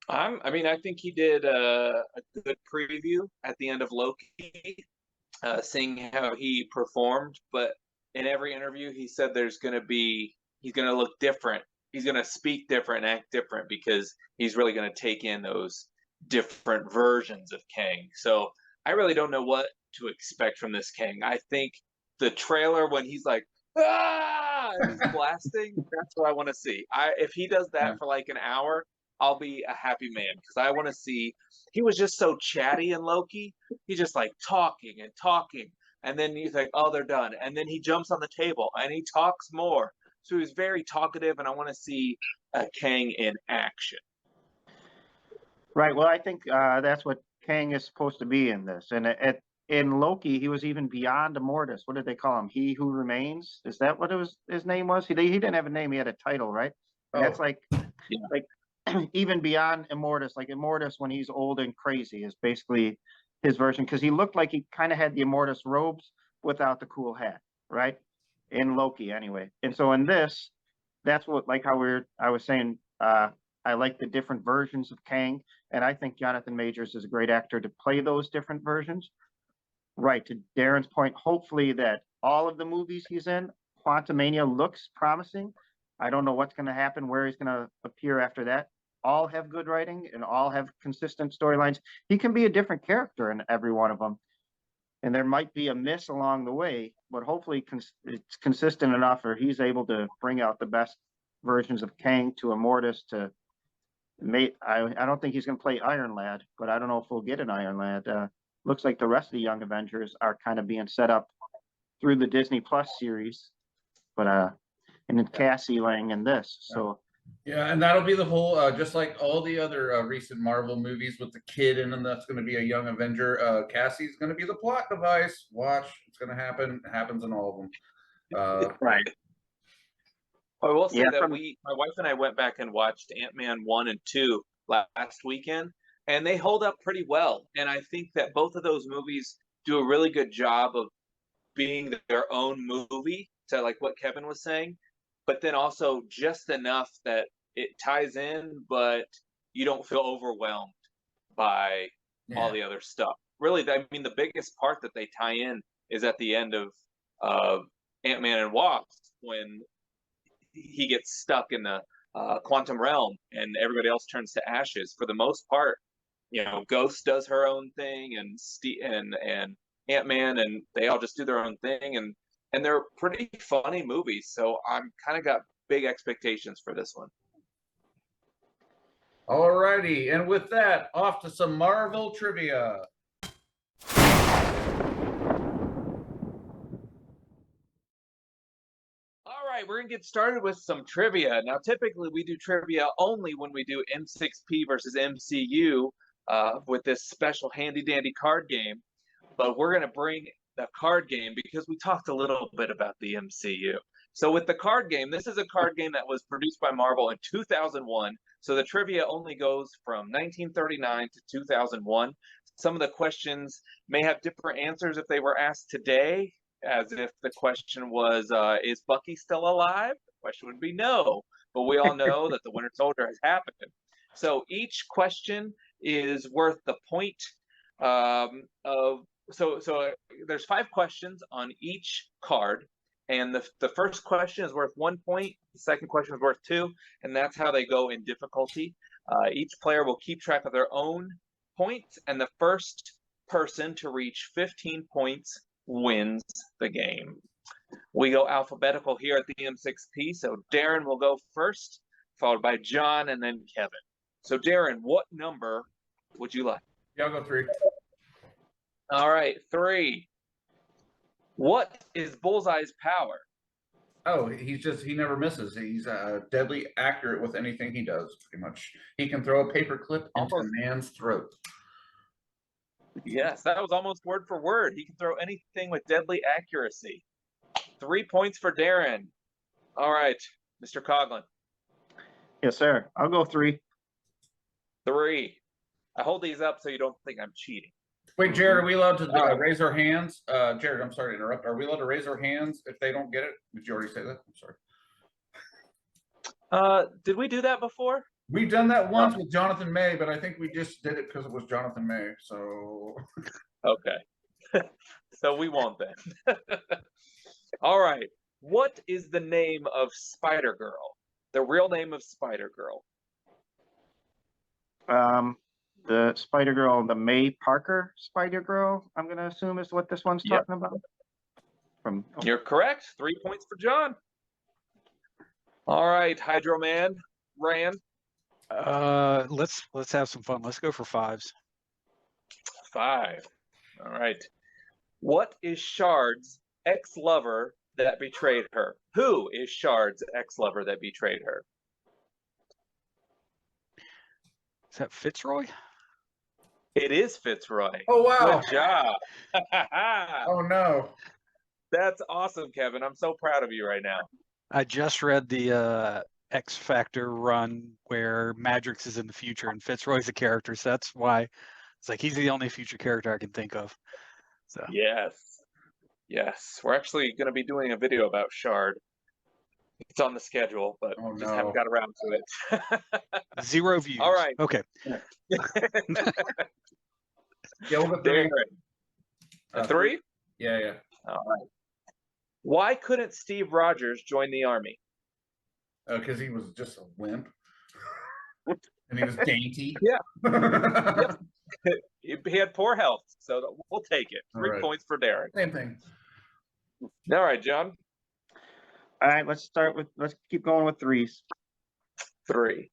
A: I mean, I think he did a good preview at the end of Loki, seeing how he performed. But in every interview, he said he's going to look different. He's going to speak different and act different because he's really going to take in those different versions of Kang. So I really don't know what to expect from this Kang. I think the trailer when he's like, ah, and he's blasting, that's what I want to see. If he does that
B: Yeah.
A: for like an hour, I'll be a happy man because I want to see. He was just so chatty in Loki. He's just like talking and talking, and then you think, oh, they're done, and then he jumps on the table and he talks more. So he's very talkative, and I want to see Kang in action.
D: Right. Well, I think that's what Kang is supposed to be in this. And in Loki, he was even beyond Immortus. What did they call him? He Who Remains. Is that what his name was? He didn't have a name. He had a title, right? And that's like even beyond Immortus. Like Immortus, when he's old and crazy, is basically his version because he looked like he kind of had the Immortus robes without the cool hat, right? In Loki, anyway. And so in this, that's what like how I was saying. I like the different versions of Kang, and I think Jonathan Majors is a great actor to play those different versions. Right, to Darren's point, hopefully that all of the movies he's in, Quantumania looks promising. I don't know what's going to happen, where he's going to appear after that. All have good writing and all have consistent storylines. He can be a different character in every one of them. And there might be a miss along the way, but hopefully it's consistent enough or he's able to bring out the best versions of Kang to Immortus to I don't think he's going to play Iron Lad, but I don't know if we'll get an Iron Lad. Looks like the rest of the Young Avengers are kind of being set up through the Disney Plus series, but and then Cassie Lang in this. So
B: yeah, and that'll be the whole, just like all the other recent Marvel movies with the kid in them. That's going to be a young Avenger. Cassie's going to be the plot device. Watch, it's going to happen. It happens in all of them.
D: right.
A: I will say
D: Yeah,
A: that my wife and I went back and watched Ant-Man 1 and 2 last weekend, and they hold up pretty well. And I think that both of those movies do a really good job of being their own movie, to like what Kevin was saying, but then also just enough that it ties in, but you don't feel overwhelmed by all the other stuff. Really, I mean, the biggest part that they tie in is at the end of Ant-Man and Wasp when he gets stuck in the quantum realm and everybody else turns to ashes. For the most part, you know, Ghost does her own thing, and and Ant-Man, and they all just do their own thing, and they're pretty funny movies. So I'm kind of got big expectations for this one.
B: Alrighty, and with that, off to some Marvel trivia.
A: All right, we're gonna get started with some trivia. Now, typically we do trivia only when we do M6P versus MCU with this special handy dandy card game. But we're gonna bring the card game because we talked a little bit about the MCU. So with the card game, this is a card game that was produced by Marvel in 2001. So the trivia only goes from 1939 to 2001. Some of the questions may have different answers if they were asked today, as if the question was, is Bucky still alive? The question would be no, but we all know that the Winter Soldier has happened. So each question is worth the point so there's 5 questions on each card, and the first question is worth 1 point, the second question is worth 2, and that's how they go in difficulty. Each player will keep track of their own points, and the first person to reach 15 points wins the game. We go alphabetical here at the M6P, so Darren will go first, followed by John, and then Kevin. So Darren, what number would you like?
B: Yeah, I'll go 3.
A: All right, 3. What is Bullseye's power?
B: Oh, he never misses. He's deadly accurate with anything he does, pretty much. He can throw a paperclip into a man's throat.
A: Yes, that was almost word for word. He can throw anything with deadly accuracy. 3 points for Darren. All right, Mr. Coughlin.
D: Yes, sir. I'll go 3.
A: 3. I hold these up so you don't think I'm cheating.
B: Wait, Jared, are we allowed to raise our hands? Jared, I'm sorry to interrupt. Are we allowed to raise our hands if they don't get it? Did you already say that? I'm
A: sorry. Did we do that before?
B: We've done that once with Jonathan May, but I think we just did it because it was Jonathan May. So
A: okay. So we won't then. All right. What is the name of Spider-Girl? The real name of Spider-Girl?
D: The Spider-Girl, the May Parker Spider-Girl, I'm going to assume is what this one's talking about.
A: You're correct. 3 points for John. All right, Hydro Man, Rand.
C: Let's have some fun. Let's go for 5s.
A: 5. All right. What is Shard's ex-lover that betrayed her? Who is Shard's ex-lover that betrayed her?
C: Is that Fitzroy?
A: It is Fitzroy.
B: Oh, wow.
A: Good job.
B: Oh, no.
A: That's awesome, Kevin. I'm so proud of you right now.
C: I just read the X Factor run where Madrix is in the future and Fitzroy's a character, so that's why it's like he's the only future character I can think of. So
A: Yes. We're actually going to be doing a video about Shard. It's on the schedule, but just haven't got around to it.
C: 0 views.
A: All right.
C: Okay.
B: Yeah, we'll go 3.
A: 3?
B: Yeah.
A: All right. Why couldn't Steve Rogers join the army?
B: Because he was just a wimp. And he was dainty.
A: Yeah. He had poor health, so we'll take it. 3 points for Darren.
B: Same thing.
A: All right, John.
D: All right, let's keep going with 3s.
A: 3.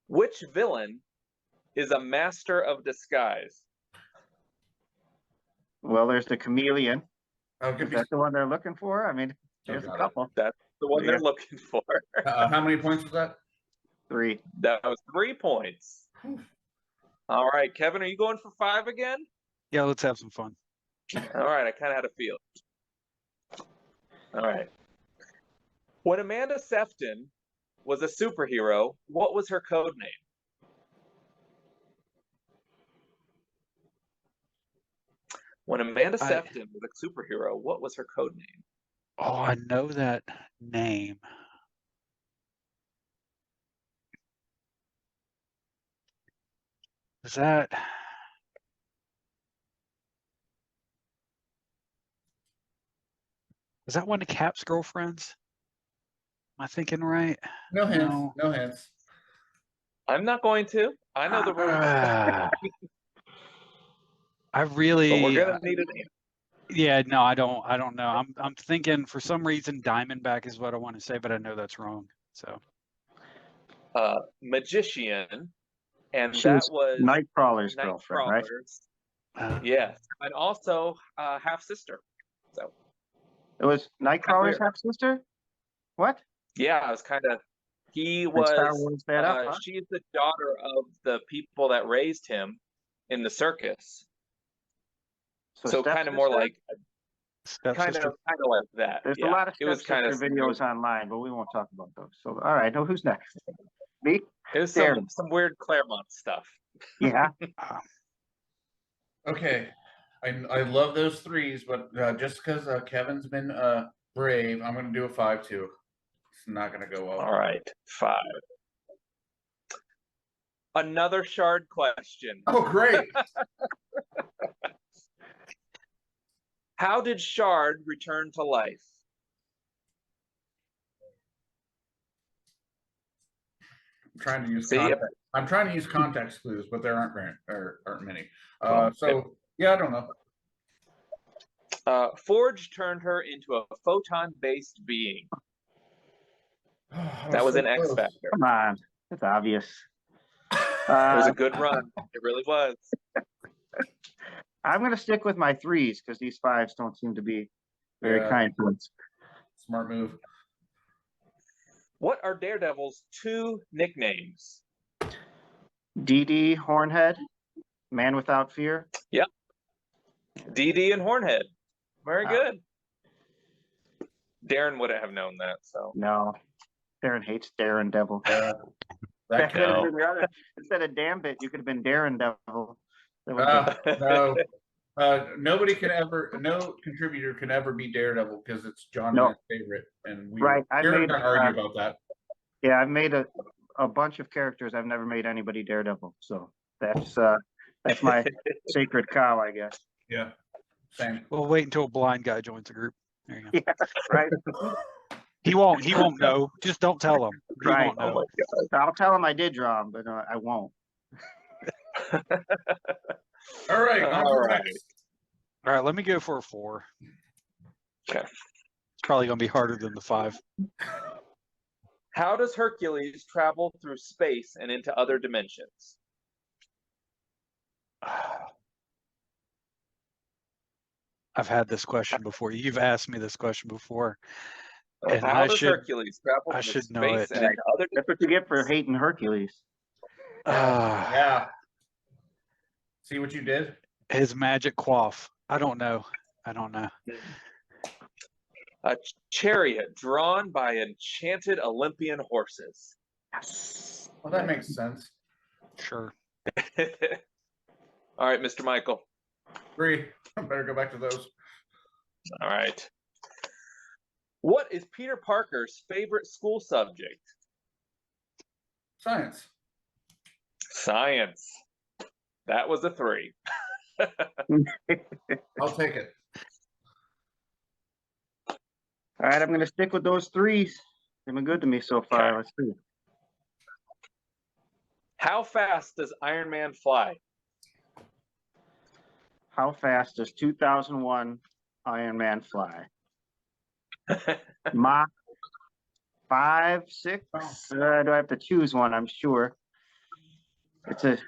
A: Which villain is a master of disguise?
D: Well, there's the Chameleon.
B: Oh,
D: Is that the one they're looking for? I mean, there's a couple.
A: That's the one they're looking for.
B: How many points was that?
D: 3.
A: That was 3 points. All right, Kevin, are you going for 5 again?
C: Yeah, let's have some fun.
A: All right, I kind of had a feeling. All right. When Amanda Sefton was a superhero, what was her code name? When Amanda Sefton was a superhero, what was her code name?
C: Oh, I know that name. Is that one of Cap's girlfriends? Am I thinking right?
B: No hints. No hints.
A: I'm not going to. I know the rules.
C: I really.
A: But we're gonna need an answer.
C: Yeah, no, I don't know. I'm thinking for some reason Diamondback is what I want to say, but I know that's wrong. So.
A: Magician, and
D: She
A: that
D: was
A: was
D: Nightcrawler's girlfriend, right?
A: Nightcrawler's. Yes, and also half sister. So
D: It was Nightcrawler's
A: weird.
D: half sister. What?
A: yeah, I was kind of. He
D: They Star
A: was.
D: Wars that up, huh?
A: She's the daughter of the people that raised him in the circus. So kind of more
D: stepsister?
A: like
C: Stepsister.
A: kind of like that.
D: There's
A: Yeah,
D: a lot of
A: it was kind
D: stepsister
A: of
D: videos online, but we won't talk about those. So, all right, now who's next? Me?
A: It was
D: Darren.
A: some weird Claremont stuff.
D: Yeah.
B: Okay, I love those threes, but just because Kevin's been brave, I'm gonna do a 5-2. It's not gonna go well.
A: All right, 5. Another shard question.
B: Oh, great!
A: How did Shard return to life?
B: I'm trying to use
A: See,
B: context. I'm trying to use context clues, but there aren't many.
A: Well,
B: So yeah, I don't know.
A: Forge turned her into a photon-based being. That was
B: so
A: an X
B: close.
A: Factor.
D: Come on. It's obvious.
A: It was a good run. It really was.
D: I'm going to stick with my threes because these fives don't seem to be very
B: Yeah.
D: kind to us.
B: Smart move.
A: What are Daredevil's 2 nicknames?
D: DD Hornhead, Man Without Fear.
A: DD and Hornhead. Very
D: Wow.
A: good. Darren wouldn't have known that, so.
D: No. Darren hates Darren Devil.
B: That
D: That could have
B: counts.
D: been the other. Instead of Dambit, you could have been Darren Devil. That would've been-
B: No. Nobody can ever, no contributor can ever be Daredevil because it's John
D: No.
B: Man's favorite, and
D: Right, I
B: we're
D: made,
B: gonna argue about that.
D: Yeah, I've made a bunch of characters. I've never made anybody Daredevil. So that's my sacred cow, I guess.
B: Yeah, same.
C: We'll wait until a blind guy joins the group. There you go.
D: Yeah, right.
C: He won't know. Just don't tell him. He
D: Right.
C: won't
A: Oh
C: know.
A: my
D: I'll tell him I did draw him, but I won't.
B: All right, on to
A: All
B: the
A: right.
B: next.
C: All right, let me go for a 4.
A: Okay.
C: It's probably gonna be harder than the 5.
A: How does Hercules travel through space and into other dimensions?
C: I've had this question before. You've asked me this question before. And
A: How
C: I
A: does
C: should-
A: Hercules travel
C: I
A: through
C: should know
A: space
C: it.
A: and into other
D: That's what you get for hating Hercules.
B: Yeah. See what you did?
C: His magic quaff. I don't know.
A: A chariot drawn by enchanted Olympian horses.
D: Yes.
B: Well, that makes sense.
C: Sure.
A: All right, Mr. Michael.
B: 3. I better go back to those.
A: All right. What is Peter Parker's favorite school subject?
B: Science.
A: Science. That was a 3.
B: I'll take it.
D: All right, I'm going to stick with those threes. They've been good to me so far.
A: Okay.
D: Let's see.
A: How fast does Iron Man fly?
D: How fast does 2001 Iron Man fly? Mach 5, 6? Do I have to choose one? I'm sure. It's a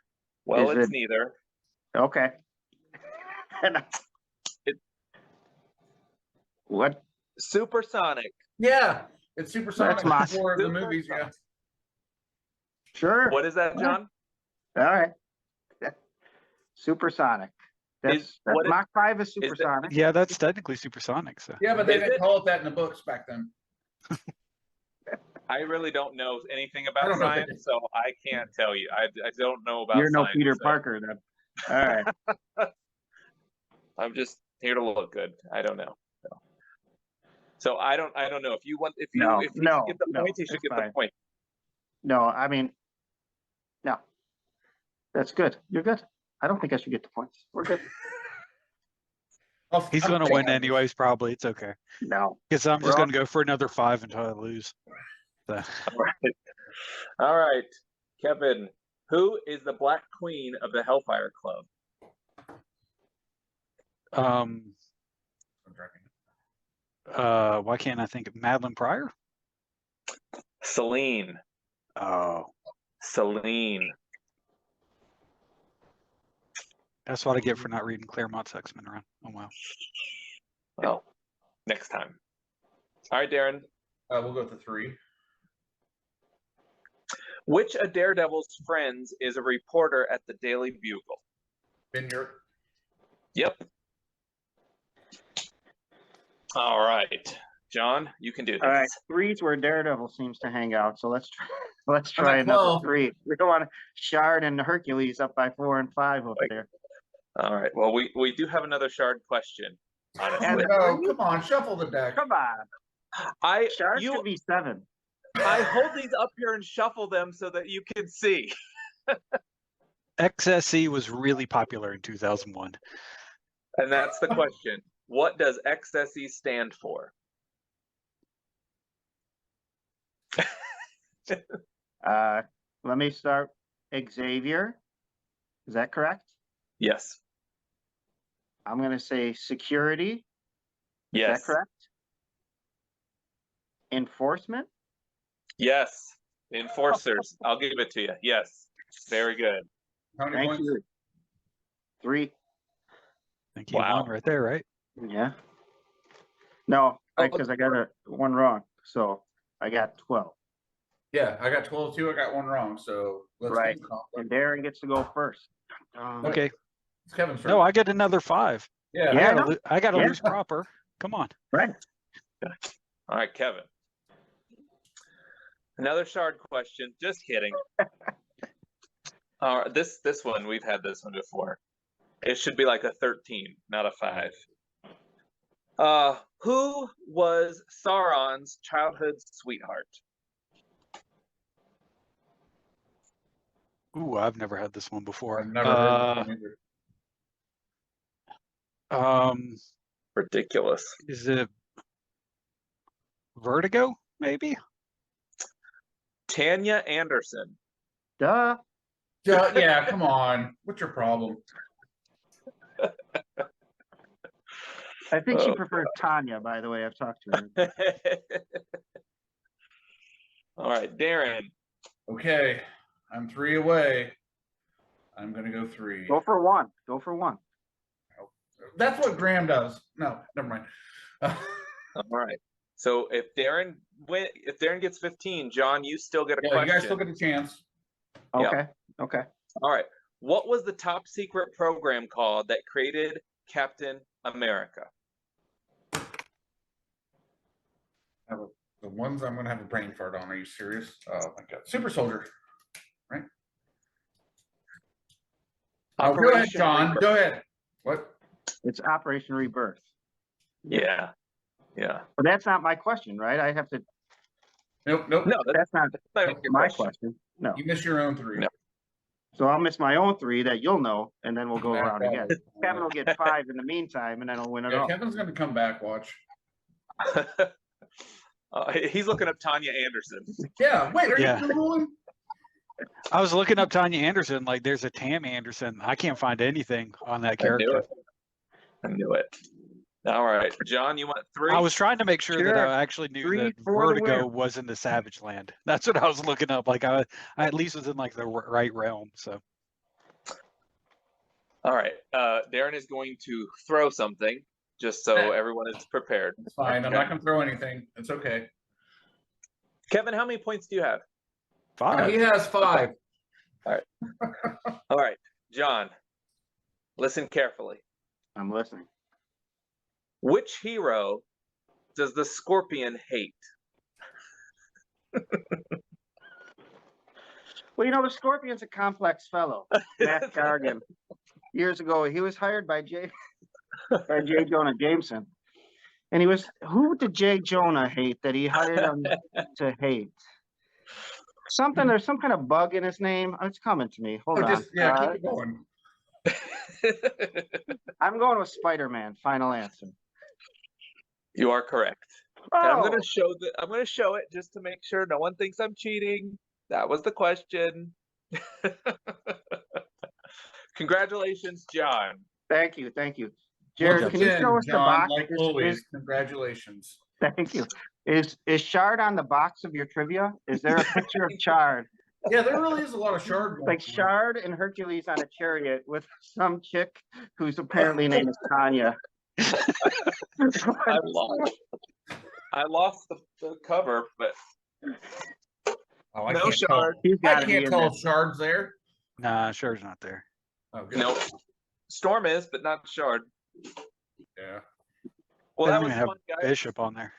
A: Well,
D: Is
A: it's
D: it-
A: neither.
D: okay. What?
A: Supersonic.
B: Yeah, it's supersonic
D: That's my-
B: before the movies. Yeah.
D: Sure.
A: What is that, John?
D: All right. Supersonic. That's
A: what is-
D: Mach 5 is
A: it-
D: supersonic.
C: Yeah, that's technically supersonic. So
B: Yeah, but they
A: Is
B: didn't
A: it?
B: call it that in the books back then.
A: I really don't know anything
B: I
A: about
B: don't know.
A: science, so I can't tell you. I don't know about
D: You're no
A: science,
D: Peter
A: so
D: Parker then. All right.
A: I'm just here to look good. I don't know. So I don't know. If you
D: No,
A: if you
D: no,
A: get the
D: no,
A: point, you should
D: it's
A: get
D: fine.
A: the point.
D: No, I mean, no. That's good. You're good. I don't think I should get the points. We're good.
C: he's gonna win anyways, probably. It's okay.
D: No.
C: Because I'm
D: We're
C: just
D: all-
C: gonna go for another 5 until I lose. So,
A: All right, Kevin. Who is the Black Queen of the Hellfire Club?
C: why can't I think of Madeline Pryor?
A: Celine.
C: Oh,
A: Celine.
C: That's what I get for not reading Claremont's X-Men run. Oh wow.
A: Well, next time. All right, Darren.
B: We'll go with the 3.
A: Which of Daredevil's friends is a reporter at the Daily Bugle?
B: Vineyard.
A: Yep. All right, John, you can do this.
D: All right, 3's where Daredevil seems to hang out. So let's try. Let's
B: I'm
D: try
B: at
D: another
B: 12.
D: 3. We don't want Shard and Hercules up by 4 and 5 over there.
A: All right. Well, we do have another shard question. Honestly,
B: No, come on, shuffle the deck.
D: Come on, Shard should be 7.
A: I hold these up here and shuffle them so that you can see.
C: XSE was really popular in 2001.
A: And that's the question. What does XSE stand for?
D: Let me start. Xavier, is that correct?
A: Yes.
D: I'm going to say security.
A: Yes.
D: Is that correct? Enforcement.
A: Yes. Enforcers. I'll give it to you. Yes. Very good.
B: How many
D: Thank
B: points?
D: you. 3.
C: I think you
A: Wow.
C: won right there, right?
D: Yeah. No,
B: Oh,
D: because I got one wrong. So I got 12.
B: Yeah, I got 12 too. I got 1 wrong. So let's
D: Right.
B: keep conflict.
D: And Darren gets to go first.
C: Okay.
B: It's Kevin's
C: No,
B: turn.
C: I get another 5.
B: Yeah.
D: Yeah.
C: I got to
D: Yeah.
C: lose proper. Come on.
D: Right.
A: All right, Kevin. Another shard question. Just kidding. All right, this one, we've had this one before. It should be like a 13, not a 5. Who was Sauron's childhood sweetheart?
C: Ooh, I've never had this one before.
B: I've never heard of either.
A: Ridiculous.
C: Is it Vertigo? Maybe.
A: Tanya Anderson.
D: Duh.
B: Yeah, come on. What's your problem?
D: I think she
A: Oh,
D: prefers Tanya, by the way. I've talked to her.
A: All right, Darren.
B: Okay, I'm 3 away. I'm gonna go 3.
D: Go for 1. Go for 1.
B: That's what Graham does. No, never mind.
A: All right. So if Darren gets 15, John, you still get a
B: Yeah,
A: question.
B: you guys still get a chance.
A: Yeah.
D: Okay. Okay.
A: All right. What was the top secret program called that created Captain America?
B: The ones I'm gonna have a brain fart on. Are you serious? Oh my god, Super Soldier, right? Oh, go ahead,
A: Operation
B: John.
A: Rebirth.
B: Go ahead. What?
D: It's Operation Rebirth.
A: Yeah. Yeah.
D: But that's not my question, right? I have to.
B: Nope.
A: No,
D: That's not
A: not your
D: my
A: question.
D: question. No.
B: You missed your own 3.
A: No.
D: So I'll miss my own 3 that you'll know, and then we'll go
B: No
D: around
B: problem.
D: again. Kevin will get 5 in the meantime, and then I'll win it
B: Yeah,
D: all.
B: Kevin's gonna come back. Watch.
A: He's looking up Tanya Anderson.
B: Yeah. Wait. Are
C: Yeah.
B: you Googling?
C: I was looking up Tanya Anderson. Like, there's a Tam Anderson. I can't find anything on that
A: I knew
C: character.
A: it. I knew it. All right, John, you want 3?
C: I was trying to make sure that
D: Sure.
C: I actually knew
D: 3
C: that
D: for the
C: Vertigo
D: win.
C: was in the Savage Land. That's what I was looking up. Like, I at least was in like the right realm. So
A: All right. Darren is going to throw something just so everyone is prepared.
B: It's fine. I'm
A: Okay.
B: not gonna throw anything. It's okay.
A: Kevin, how many points do you have?
C: 5.
B: He has 5.
A: All right, John, listen carefully.
D: I'm listening.
A: Which hero does the Scorpion hate?
D: Well, the Scorpion's a complex fellow. Matt Gargan. Years ago, he was hired by J. Jonah Jameson. And who did J. Jonah hate that he hired him to hate? There's some kind of bug in his name. It's coming to me. Hold on.
B: Keep it going.
D: I'm going with Spider-Man. Final answer.
A: You are correct. And I'm
D: Oh,
A: going to show it just to make sure no one thinks I'm cheating. That was the question. Congratulations, John.
D: thank you. Jared,
B: Once
D: can you
B: again,
D: show us the
B: John,
D: box?
B: like always, congratulations.
D: Thank you. Is Shard on the box of your trivia? Is there a picture of Shard
B: Yeah, there really is a lot of shard.
D: Like Shard and Hercules on a chariot with some chick who's apparently named is Tanya.
A: I lost the cover, but
B: Oh, I
A: no
B: can't tell.
A: shard.
D: He's
B: I
D: got to be
B: can't
D: in
B: tell
D: there.
B: if Shard's there.
C: Nah, Shard's not there.
B: Oh, good.
A: No, Storm is, but not Shard.
B: Yeah.
A: Well,
C: They
A: that
C: don't
A: was
C: even have
A: fun, guys.
C: Bishop on there.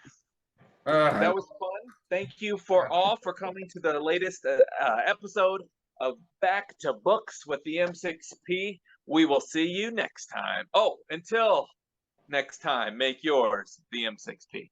A: That was fun. Thank you for all for coming to the latest episode of Back to Books with the M6P. We will see you next time. Oh, until next time, make yours the M6P.